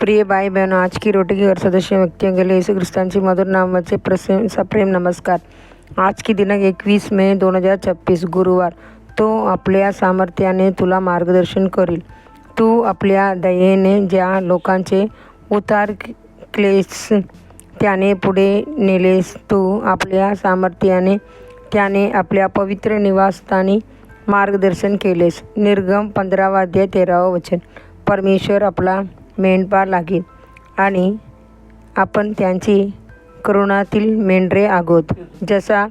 प्रिय भाई बहनों, आज की रोटी के घर सदस्य व्यक्तियों के लिए यीशु ख्रिस्तांची मधुर नामाचे प्रेम नमस्कार। आज की दिनांक 21 मे 2026 गुरुवार। तो आपल्या सामर्थ्याने तुला मार्गदर्शन करील। तू आपल्या दयेने ज्या लोकांचे उतार केलेस त्याने पुढे नेलेस, तू आपल्या सामर्थ्याने त्याने आपल्या पवित्र निवासस्थानी मार्गदर्शन केलेस। निर्गम 15 अध्याय 13 वचन। परमेश्वर आपला मेंढपाळ आहे आणि आपण त्यांची करुणातील मेंढरे आहोत। जसा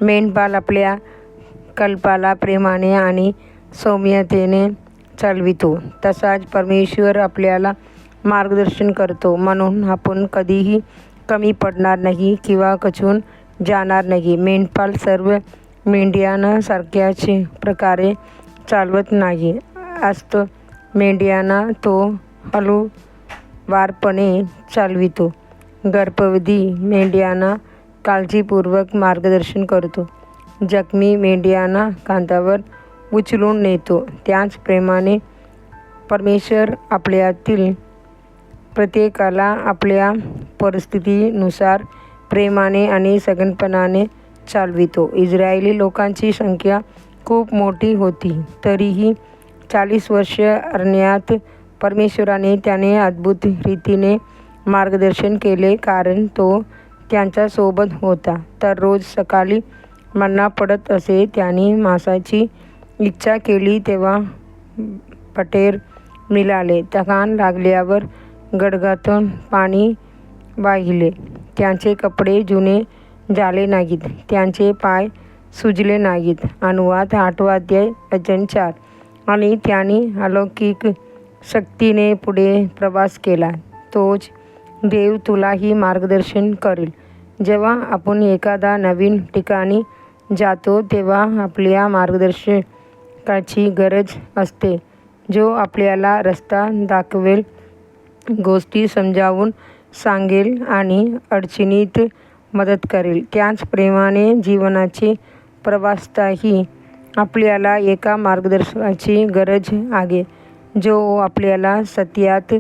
मेंढपाळ आपल्या कल्पाला प्रेमाने आणि सौम्यतेने चालवितो, तसाच परमेश्वर आपल्याला मार्गदर्शन करतो। म्हणून आपण कधीही कमी पडणार नाही किंवा खचून जाणार नाही। मेंढपाळ सर्व मेंढ्यांसारख्याच प्रकारे चालवत नाही असतो। मेंढ्यांना तो हळूवारपणे चालवितो। गर्भवती मेंढ्यांना काळजीपूर्वक मार्गदर्शन करतो। जखमी मेंढ्यांना कांधावर उचलून नेतो। त्याचप्रमाणे परमेश्वर आपल्यातील प्रत्येकाला आपल्या परिस्थितीनुसार प्रेमाने आणि संगणपणाने चालवितो। इस्रायली लोकांची संख्या खूप मोठी होती, तरीही 40 वर्ष अरण्यात परमेश्वराने त्याने अद्भुत रीतीने मार्गदर्शन केले, कारण तो त्यांच्यासोबत होता। तर रोज सकाळी मन्ना पडत असे। त्यांनी मांसाची इच्छा केली तेव्हा बटेर मिळाले। तहान लागल्यावर गडग्यातून पाणी वाहिले। त्यांचे कपडे जुने झाले नाहीत, त्यांचे पाय सुजले नाहीत। अनुवाद 8 अध्याय वचन 4। आणि त्यांनी अलौकिक शक्तीने पुढे प्रवास केला। तोच देव तुलाही मार्गदर्शन करेल। जेव्हा आपण एखाद्या नवीन ठिकाणी जातो तेव्हा आपल्या मार्गदर्शकाची गरज असते, जो आपल्याला रस्ता दाखवेल, गोष्टी समजावून सांगेल आणि अडचणीत मदत करेल। त्याचप्रमाणे जीवनाचे प्रवासातही आपल्याला एका मार्गदर्शकाची गरज आहे, जो आपल्याला सत्यात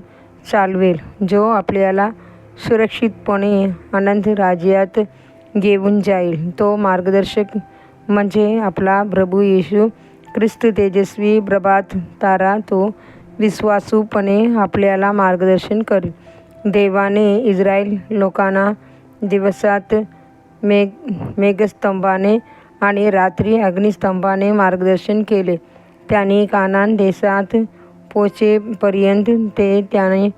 चालवेल, जो आपल्याला सुरक्षितपणे आनंद राज्यात घेऊन जाईल। तो मार्गदर्शक म्हणजे आपला प्रभू येशू ख्रिस्त, तेजस्वी प्रभात तारा। तो विश्वासूपणे आपल्याला मार्गदर्शन करेल। देवाने इस्रायल लोकांना दिवसात मेघस्तंभाने आणि रात्री अग्निस्तंभाने मार्गदर्शन केले। त्यांनी कानान देशात पोहोचेपर्यंत ते त्याने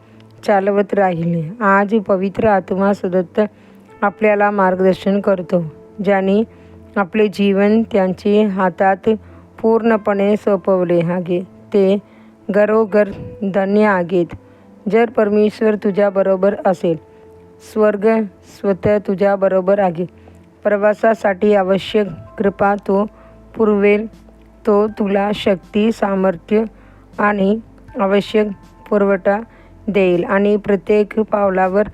चालवत राहिले। आज पवित्र आत्मा सतत आपल्याला मार्गदर्शन करतो। ज्यांनी आपले जीवन त्यांच्या हातात पूर्णपणे सोपवले आहे, ते घरोघर धन्य आहेत। जर परमेश्वर तुझ्याबरोबर असेल, स्वर्ग स्वतः तुझ्याबरोबर आहे। प्रवासासाठी आवश्यक कृपा तो पुरवेल। तो तुला शक्ती, सामर्थ्य आणि आवश्यक पुरवठा देईल आणि प्रत्येक पावलावर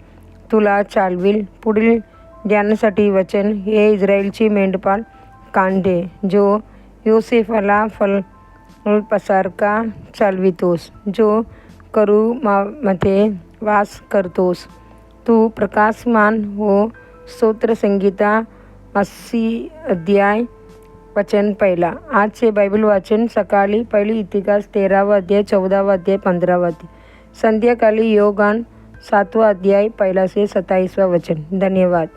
तुला चालवेल। पुढील ध्यानासाठी वचन। हे इस्रायलची मेंढपाळ कांदे, जो योसेफला फळासारखा चालवितोस, जो करूबामध्ये वास करतोस, तू प्रकाशमान हो। स्तोत्रसंगीता 80 अध्याय वचन 1। आजचे बायबल वाचन सकाळी 1 इतिहास 13 अध्याय 14 अध्याय 15 अध्याय। संध्याकाळी योगान 7 अध्याय 1 से 27 वचन। धन्यवाद।